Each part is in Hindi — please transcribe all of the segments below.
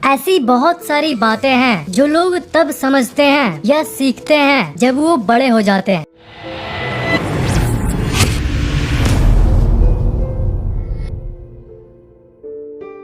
ऐसी बहुत सारी बातें हैं जो लोग तब समझते हैं या सीखते हैं जब वो बड़े हो जाते हैं।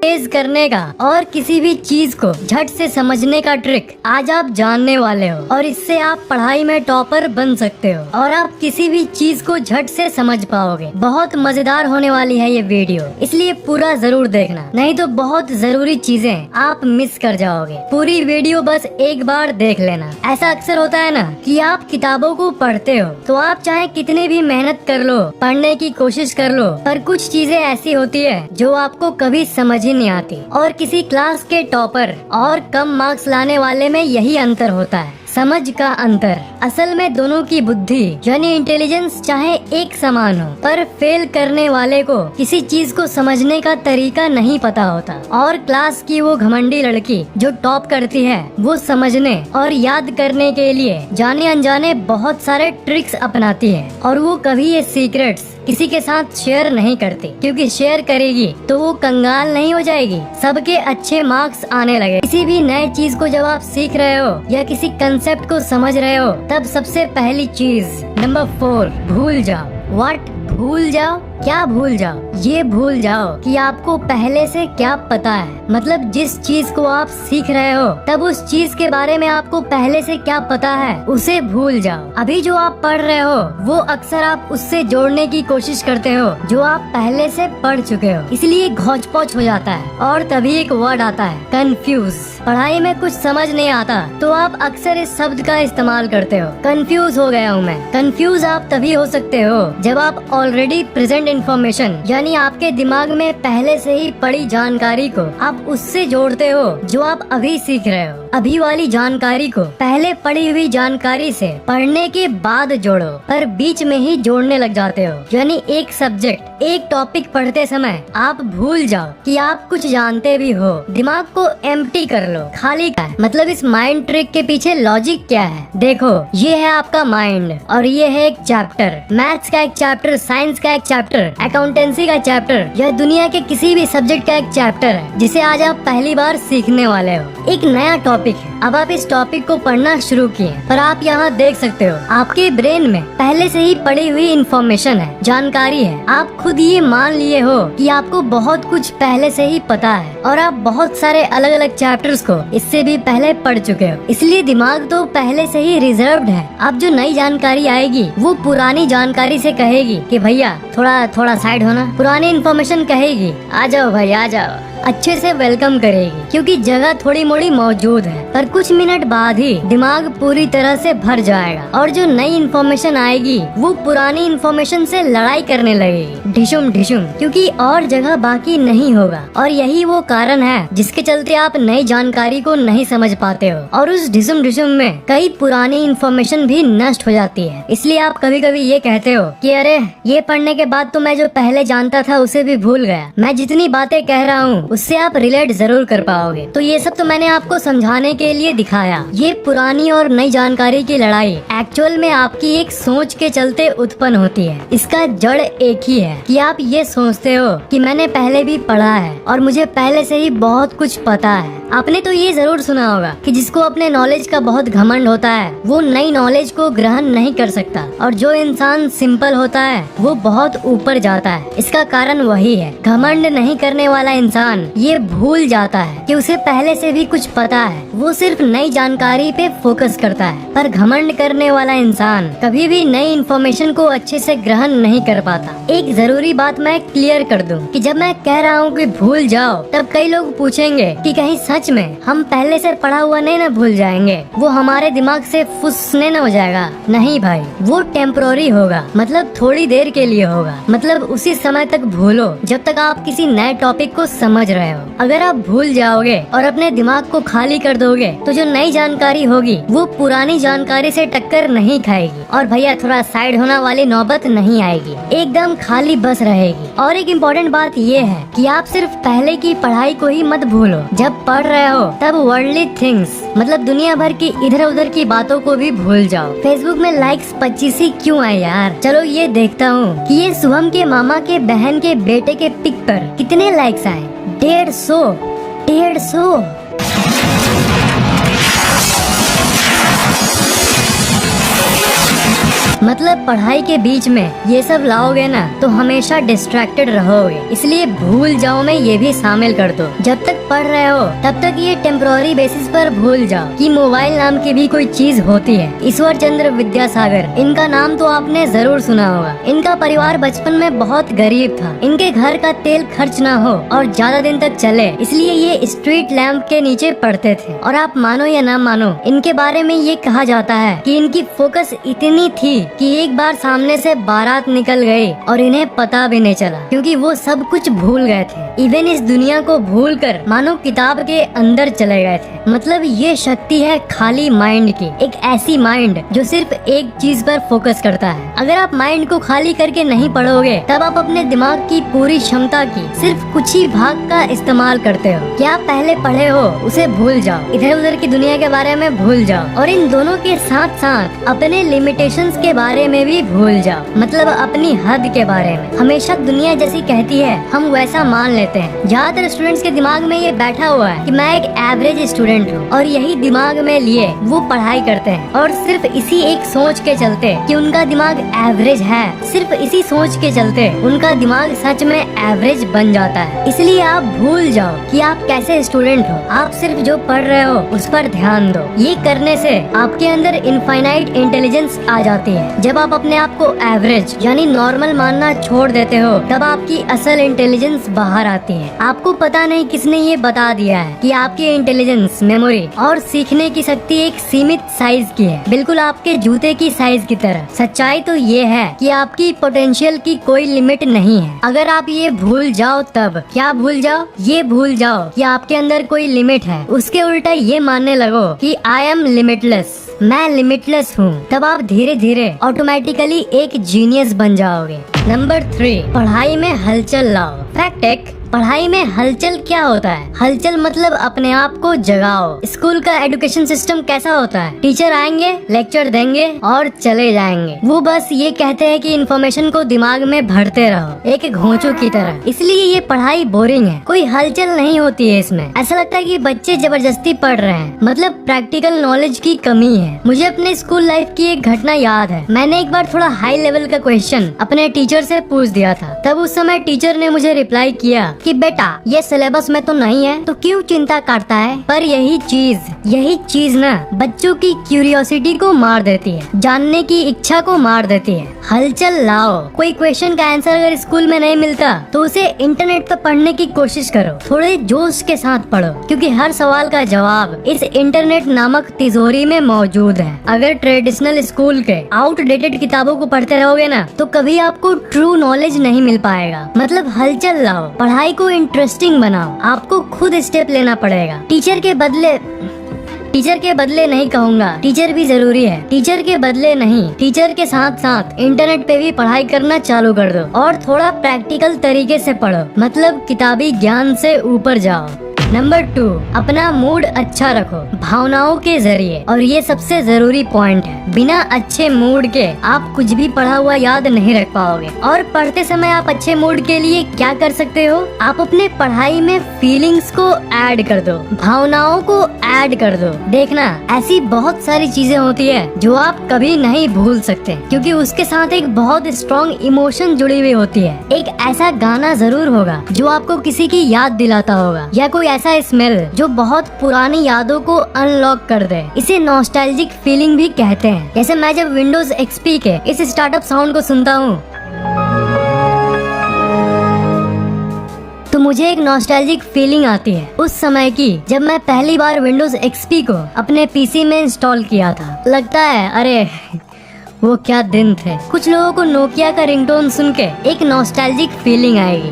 तेज करने का और किसी भी चीज को झट से समझने का ट्रिक आज आप जानने वाले हो और इससे आप पढ़ाई में टॉपर बन सकते हो और आप किसी भी चीज को झट से समझ पाओगे। बहुत मजेदार होने वाली है ये वीडियो, इसलिए पूरा जरूर देखना, नहीं तो बहुत जरूरी चीजें आप मिस कर जाओगे। पूरी वीडियो बस एक बार देख लेना। ऐसा अक्सर होता है ना कि आप किताबों को पढ़ते हो तो आप चाहे कितने भी मेहनत कर लो, पढ़ने की कोशिश कर लो, पर कुछ चीजें ऐसी होती है जो आपको कभी समझ नहीं आती। और किसी क्लास के टॉपर और कम मार्क्स लाने वाले में यही अंतर होता है, समझ का अंतर। असल में दोनों की बुद्धि यानी इंटेलिजेंस चाहे एक समान हो, पर फेल करने वाले को किसी चीज को समझने का तरीका नहीं पता होता और क्लास की वो घमंडी लड़की जो टॉप करती है वो समझने और याद करने के लिए जाने अनजाने बहुत सारे ट्रिक्स अपनाती है और वो कभी ये सीक्रेट्स किसी के साथ शेयर नहीं करती, क्योंकि शेयर करेगी तो वो कंगाल नहीं हो जाएगी, सबके अच्छे मार्क्स आने लगे। किसी भी नए चीज को जब आप सीख रहे हो या किसी कंसेप्ट को समझ रहे हो तब सबसे पहली चीज नंबर 4 भूल जाओ। व्हाट? भूल जाओ? क्या भूल जाओ? ये भूल जाओ कि आपको पहले से क्या पता है। मतलब जिस चीज को आप सीख रहे हो तब उस चीज के बारे में आपको पहले से क्या पता है उसे भूल जाओ। अभी जो आप पढ़ रहे हो वो अक्सर आप उससे जोड़ने की कोशिश करते हो जो आप पहले से पढ़ चुके हो, इसलिए घौच पौच हो जाता है और तभी एक वर्ड आता है कंफ्यूज। पढ़ाई में कुछ समझ नहीं आता तो आप अक्सर इस शब्द का इस्तेमाल करते हो, कंफ्यूज हो गया हूँ मैं। कंफ्यूज आप तभी हो सकते हो जब आप ऑलरेडी प्रेजेंट इन्फॉर्मेशन यानी आपके दिमाग में पहले से ही पड़ी जानकारी को आप उससे जोड़ते हो जो आप अभी सीख रहे हो। अभी वाली जानकारी को पहले पढ़ी हुई जानकारी से पढ़ने के बाद जोड़ो, पर बीच में ही जोड़ने लग जाते हो। यानी एक सब्जेक्ट, एक टॉपिक पढ़ते समय आप भूल जाओ कि आप कुछ जानते भी हो। दिमाग को एम्प्टी कर लो, खाली का। मतलब इस माइंड ट्रिक के पीछे लॉजिक क्या है? देखो, ये है आपका माइंड और ये है एक चैप्टर, मैथ्स का एक चैप्टर, साइंस का एक चैप्टर, अकाउंटेंसी का चैप्टर या दुनिया के किसी भी सब्जेक्ट का एक चैप्टर है जिसे आज आप पहली बार सीखने वाले हो। एक नया टॉपिक है, अब आप इस टॉपिक को पढ़ना शुरू किए, पर आप यहाँ देख सकते हो आपके ब्रेन में पहले से ही पड़ी हुई इंफॉर्मेशन है, जानकारी है। आप खुद ये मान लिए हो कि आपको बहुत कुछ पहले से ही पता है और आप बहुत सारे अलग अलग चैप्टर्स को इससे भी पहले पढ़ चुके हो, इसलिए दिमाग तो पहले से ही रिजर्व्ड है। अब जो नई जानकारी आएगी वो पुरानी जानकारी से कहेगी कि भैया थोड़ा साइड होना। पुरानी इन्फॉर्मेशन कहेगी आ जाओ भाई आ जाओ, अच्छे से वेलकम करेगी क्योंकि जगह थोड़ी मोड़ी मौजूद है। पर कुछ मिनट बाद ही दिमाग पूरी तरह से भर जाएगा और जो नई इन्फॉर्मेशन आएगी वो पुरानी इन्फॉर्मेशन से लड़ाई करने लगेगी, ढिशुम ढिशुम, क्योंकि और जगह बाकी नहीं होगा। और यही वो कारण है जिसके चलते आप नई जानकारी को नहीं समझ पाते हो और उस ढिशुम ढिशुम में कई पुरानी इन्फॉर्मेशन भी नष्ट हो जाती है। इसलिए आप कभी कभी ये कहते हो कि अरे ये पढ़ने के बाद तो मैं जो पहले जानता था उसे भी भूल गया। मैं जितनी बातें कह रहा हूँ उससे आप रिलेट जरूर कर पाओगे। तो ये सब तो मैंने आपको समझाने के लिए दिखाया। ये पुरानी और नई जानकारी की लड़ाई एक्चुअल में आपकी एक सोच के चलते उत्पन्न होती है। इसका जड़ एक ही है कि आप ये सोचते हो कि मैंने पहले भी पढ़ा है और मुझे पहले से ही बहुत कुछ पता है। आपने तो ये जरूर सुना होगा कि जिसको अपने नॉलेज का बहुत घमंड होता है वो नई नॉलेज को ग्रहण नहीं कर सकता और जो इंसान सिंपल होता है वो बहुत ऊपर जाता है। इसका कारण वही है, घमंड नहीं करने वाला इंसान ये भूल जाता है कि उसे पहले से भी कुछ पता है, वो सिर्फ नई जानकारी पे फोकस करता है। पर घमंड करने वाला इंसान कभी भी नई इन्फॉर्मेशन को अच्छे से ग्रहण नहीं कर पाता। एक जरूरी बात मैं क्लियर कर दूं कि जब मैं कह रहा हूँ कि भूल जाओ तब कई लोग पूछेंगे कि कहीं सच में हम पहले से पढ़ा हुआ नहीं ना भूल जाएंगे, वो हमारे दिमाग से फुसने न हो जाएगा। नहीं भाई, वो टेम्पोररी होगा, मतलब थोड़ी देर के लिए होगा। मतलब उसी समय तक भूलो जब तक आप किसी नए टॉपिक को समझ रहे हो। अगर आप भूल जाओगे और अपने दिमाग को खाली कर दोगे तो जो नई जानकारी होगी वो पुरानी जानकारी से टक्कर नहीं खाएगी और भैया थोड़ा साइड होना वाली नौबत नहीं आएगी, एकदम खाली बस रहेगी। और एक इम्पोर्टेंट बात ये है कि आप सिर्फ पहले की पढ़ाई को ही मत भूलो। जब पढ़ रहे हो तब वर्ल्डली थिंग्स मतलब दुनिया भर की इधर उधर की बातों को भी भूल जाओ। फेसबुक में लाइक्स 25 ही क्यों आए यार? चलो ये देखता हूँ कि ये शुभम के मामा के बहन के बेटे के पिक पर कितने लाइक्स आए। 150 मतलब पढ़ाई के बीच में ये सब लाओगे ना तो हमेशा डिस्ट्रैक्टेड रहोगे, इसलिए भूल जाओ में ये भी शामिल कर दो। जब तक पढ़ रहे हो तब तक ये टेम्पोररी बेसिस पर भूल जाओ कि मोबाइल नाम की भी कोई चीज होती है। ईश्वर चंद्र विद्यासागर, इनका नाम तो आपने जरूर सुना होगा। इनका परिवार बचपन में बहुत गरीब था। इनके घर का तेल खर्च ना हो और ज्यादा दिन तक चले, इसलिए ये स्ट्रीट लैंप के नीचे पढ़ते थे। और आप मानो या ना मानो, इनके बारे में ये कहा जाता है कि इनकी फोकस इतनी थी कि एक बार सामने से बारात निकल गई और इन्हें पता भी नहीं चला, क्योंकि वो सब कुछ भूल गए थे। इवन इस दुनिया को भूल कर मानो किताब के अंदर चले गए थे। मतलब ये शक्ति है खाली माइंड की, एक ऐसी माइंड जो सिर्फ एक चीज पर फोकस करता है। अगर आप माइंड को खाली करके नहीं पढ़ोगे तब आप अपने दिमाग की पूरी क्षमता की सिर्फ कुछ ही भाग का इस्तेमाल करते हो। क्या आप पहले पढ़े हो उसे भूल जाओ, इधर उधर की दुनिया के बारे में भूल जाओ, और इन दोनों के साथ साथ अपने लिमिटेशंस के बारे में भी भूल जाओ, मतलब अपनी हद के बारे में। हमेशा दुनिया जैसी कहती है हम वैसा मान लेते हैं। ज्यादातर स्टूडेंट्स के दिमाग में ये बैठा हुआ है कि मैं एक एवरेज स्टूडेंट हूँ, और यही दिमाग में लिए वो पढ़ाई करते हैं। और सिर्फ इसी एक सोच के चलते कि उनका दिमाग एवरेज है, सिर्फ इसी सोच के चलते उनका दिमाग सच में एवरेज बन जाता है। इसलिए आप भूल जाओ कि आप कैसे स्टूडेंट हो, आप सिर्फ जो पढ़ रहे हो उस पर ध्यान दो। ये करने से आपके अंदर इनफाइनाइट इंटेलिजेंस आ जाती है। जब आप अपने आप को एवरेज यानी नॉर्मल मानना छोड़ देते हो तब आपकी असल इंटेलिजेंस बाहर आती है। आपको पता नहीं किसने ये बता दिया है कि आपकी इंटेलिजेंस, मेमोरी और सीखने की शक्ति एक सीमित साइज की है, बिल्कुल आपके जूते की साइज की तरह। सच्चाई तो ये है कि आपकी पोटेंशियल की कोई लिमिट नहीं है। अगर आप ये भूल जाओ तब क्या भूल जाओ, ये भूल जाओ कि आपके अंदर कोई लिमिट है, उसके उल्टा ये मानने लगो कि आई एम लिमिटलेस, मैं लिमिटलेस हूँ, तब आप धीरे धीरे ऑटोमेटिकली एक जीनियस बन जाओगे। नंबर 3, पढ़ाई में हलचल लाओ। फैक्ट एक, पढ़ाई में हलचल क्या होता है? हलचल मतलब अपने आप को जगाओ। स्कूल का एजुकेशन सिस्टम कैसा होता है? टीचर आएंगे, लेक्चर देंगे और चले जाएंगे। वो बस ये कहते हैं कि इन्फॉर्मेशन को दिमाग में भरते रहो, एक घोंचू की तरह। इसलिए ये पढ़ाई बोरिंग है, कोई हलचल नहीं होती है इसमें। ऐसा लगता है कि बच्चे जबरदस्ती पढ़ रहे हैं, मतलब प्रैक्टिकल नॉलेज की कमी है। मुझे अपने स्कूल लाइफ की एक घटना याद है। मैंने एक बार थोड़ा हाई लेवल का क्वेश्चन अपने टीचर से पूछ दिया था। तब उस समय टीचर ने मुझे रिप्लाई किया कि बेटा ये सिलेबस में तो नहीं है तो क्यों चिंता करता है। पर यही चीज ना बच्चों की क्यूरियोसिटी को मार देती है, जानने की इच्छा को मार देती है। हलचल लाओ। कोई क्वेश्चन का आंसर अगर स्कूल में नहीं मिलता तो उसे इंटरनेट पर पढ़ने की कोशिश करो। थोड़े जोश के साथ पढ़ो, क्योंकि हर सवाल का जवाब इस इंटरनेट नामक तिजोरी में मौजूद है। अगर ट्रेडिशनल स्कूल के आउटडेटेड किताबों को पढ़ते रहोगे ना तो कभी आपको ट्रू नॉलेज नहीं मिल पाएगा। मतलब हलचल लाओ, पढ़ाई को इंटरेस्टिंग बनाओ। आपको खुद स्टेप लेना पड़ेगा। टीचर के बदले नहीं कहूँगा, टीचर भी जरूरी है। टीचर के बदले नहीं, टीचर के साथ साथ इंटरनेट पे भी पढ़ाई करना चालू कर दो और थोड़ा प्रैक्टिकल तरीके से पढ़ो, मतलब किताबी ज्ञान से ऊपर जाओ। नंबर 2, अपना मूड अच्छा रखो भावनाओं के जरिए। और ये सबसे जरूरी पॉइंट है। बिना अच्छे मूड के आप कुछ भी पढ़ा हुआ याद नहीं रख पाओगे। और पढ़ते समय आप अच्छे मूड के लिए क्या कर सकते हो? आप अपने पढ़ाई में फीलिंग्स को ऐड कर दो, भावनाओं को ऐड कर दो। देखना, ऐसी बहुत सारी चीजें होती है जो आप कभी नहीं भूल सकते, क्योंकि उसके साथ एक बहुत स्ट्रॉन्ग इमोशन जुड़ी हुई होती है। एक ऐसा गाना जरूर होगा जो आपको किसी की याद दिलाता होगा, या कोई ऐसा स्मेल जो बहुत पुरानी यादों को अनलॉक कर दे। इसे नॉस्टैल्जिक फीलिंग भी कहते हैं। जैसे मैं जब विंडोज एक्सपी के इस स्टार्टअप साउंड को सुनता हूँ तो मुझे एक नॉस्टैल्जिक फीलिंग आती है उस समय की जब मैं पहली बार विंडोज एक्सपी को अपने पीसी में इंस्टॉल किया था। लगता है अरे वो क्या दिन थे। कुछ लोगों को नोकिया का रिंगटोन सुन के एक नॉस्टैल्जिक फीलिंग आएगी।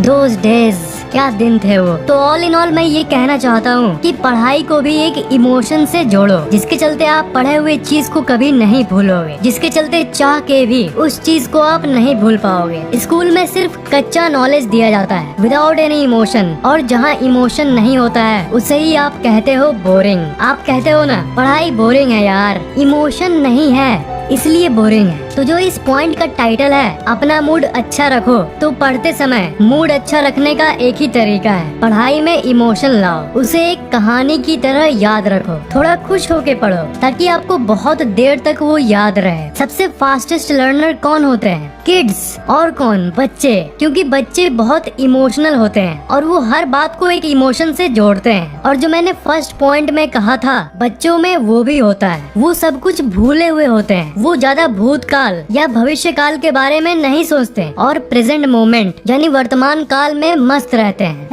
Those days, क्या दिन थे वो। तो ऑल इन ऑल मैं ये कहना चाहता हूँ कि पढ़ाई को भी एक इमोशन से जोड़ो, जिसके चलते आप पढ़े हुए चीज को कभी नहीं भूलोगे, जिसके चलते चाह के भी उस चीज को आप नहीं भूल पाओगे। स्कूल में सिर्फ कच्चा नॉलेज दिया जाता है विदाउट एनी इमोशन, और जहाँ इमोशन नहीं होता है उसे ही आप कहते हो बोरिंग। आप कहते हो ना पढ़ाई बोरिंग है यार, इमोशन नहीं है, इसलिए बोरिंग है। तो जो इस पॉइंट का टाइटल है अपना मूड अच्छा रखो, तो पढ़ते समय मूड अच्छा रखने का एक ही तरीका है, पढ़ाई में इमोशन लाओ, उसे एक कहानी की तरह याद रखो, थोड़ा खुश होके पढ़ो ताकि आपको बहुत देर तक वो याद रहे। सबसे फास्टेस्ट लर्नर कौन होते हैं? किड्स। और कौन? बच्चे, क्योंकि बच्चे बहुत इमोशनल होते हैं और वो हर बात को एक इमोशन से जोड़ते हैं। और जो मैंने फर्स्ट पॉइंट में कहा था, बच्चों में वो भी होता है, वो सब कुछ भूले हुए होते हैं, वो ज्यादा भूतकाल या भविष्य काल के बारे में नहीं सोचते और प्रेजेंट मोमेंट यानी वर्तमान काल में मस्त रहते हैं।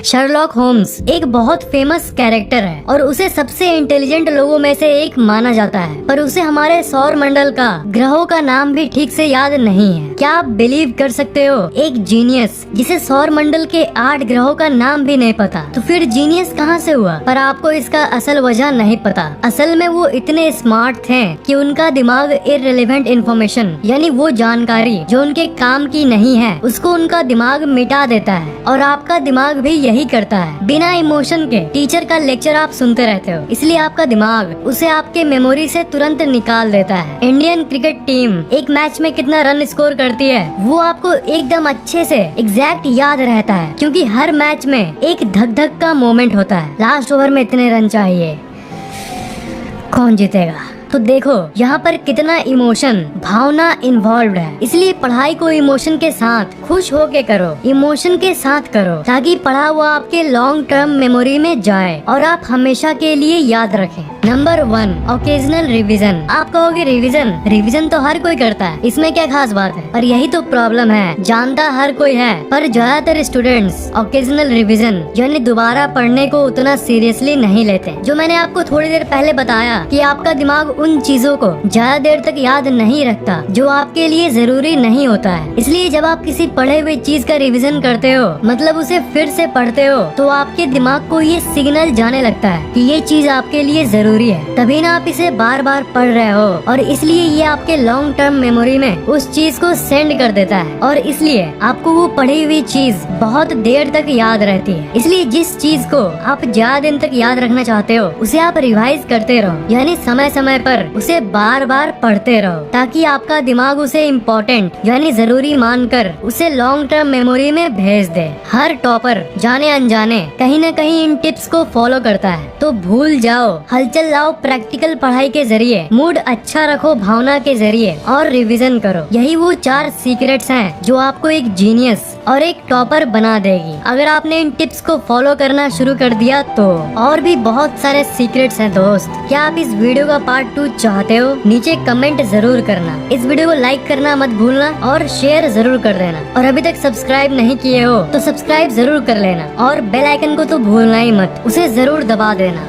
शर्लॉक होम्स एक बहुत फेमस कैरेक्टर है और उसे सबसे इंटेलिजेंट लोगों में से एक माना जाता है, पर उसे हमारे सौर मंडल का ग्रहों का नाम भी ठीक से याद नहीं है। क्या आप बिलीव कर सकते हो, एक जीनियस जिसे सौर मंडल के 8 ग्रहों का नाम भी नहीं पता, तो फिर जीनियस कहाँ से हुआ? पर आपको इसका असल वजह नहीं पता। असल में वो इतने स्मार्ट थे कि उनका दिमाग इररिलेवेंट इन्फॉर्मेशन यानी वो जानकारी जो उनके काम की नहीं है उसको उनका दिमाग मिटा देता है, और आपका दिमाग भी यही करता है। बिना इमोशन के टीचर का लेक्चर आप सुनते रहते हो, इसलिए आपका दिमाग उसे आपके मेमोरी से तुरंत निकाल देता है। इंडियन क्रिकेट टीम एक मैच में कितना रन स्कोर करती है वो आपको एकदम अच्छे से एग्जैक्ट याद रहता है, क्योंकि हर मैच में एक धक धक का मोमेंट होता है। लास्ट ओवर में इतने रन चाहिए, कौन जीतेगा? तो देखो यहाँ पर कितना इमोशन, भावना इन्वॉल्व है। इसलिए पढ़ाई को इमोशन के साथ खुश होके करो, इमोशन के साथ करो, ताकि पढ़ा हुआ आपके लॉन्ग टर्म मेमोरी में जाए और आप हमेशा के लिए याद रखें। Number 1, occasional revision. आप कहोगे रिवीजन तो हर कोई करता है, इसमें क्या खास बात है? पर यही तो प्रॉब्लम है, जानता हर कोई है पर ज्यादातर स्टूडेंट्स ओकेजनल रिवीजन यानी दोबारा पढ़ने को उतना सीरियसली नहीं लेते। जो मैंने आपको थोड़ी देर पहले बताया कि आपका दिमाग उन चीजों को ज्यादा देर तक याद नहीं रखता जो आपके लिए जरूरी नहीं होता है। इसलिए जब आप किसी पढ़े हुए चीज का रिवीजन करते हो, मतलब उसे फिर से पढ़ते हो, तो आपके दिमाग को ये सिग्नल जाने लगता है कि ये चीज आपके लिए जरूरी है, तभी ना आप इसे बार बार पढ़ रहे हो, और इसलिए ये आपके लॉन्ग टर्म मेमोरी में उस चीज को सेंड कर देता है, और इसलिए आपको वो पढ़ी हुई चीज बहुत देर तक याद रहती है। इसलिए जिस चीज को आप ज्यादा दिन तक याद रखना चाहते हो उसे आप रिवाइज करते रहो, यानी समय समय पर उसे बार बार पढ़ते रहो, ताकि आपका दिमाग उसे इम्पोर्टेंट यानी जरूरी मानकर उसे लॉन्ग टर्म मेमोरी में भेज दे। हर टॉपर जाने अनजाने कहीं न कहीं इन टिप्स को फॉलो करता है, तो भूल जाओ, हलचल लाओ प्रैक्टिकल पढ़ाई के जरिए, मूड अच्छा रखो भावना के जरिए, और रिवीजन करो। यही वो 4 सीक्रेट्स हैं जो आपको एक जीनियस और एक टॉपर बना देगी। अगर आपने इन टिप्स को फॉलो करना शुरू कर दिया तो और भी बहुत सारे सीक्रेट्स हैं दोस्त। क्या आप इस वीडियो का पार्ट 2 चाहते हो? नीचे कमेंट जरूर करना। इस वीडियो को लाइक करना मत भूलना और शेयर जरूर कर देना, और अभी तक सब्सक्राइब नहीं किए हो तो सब्सक्राइब जरूर कर लेना, और बेल आइकन को तो भूलना ही मत, उसे जरूर दबा देना।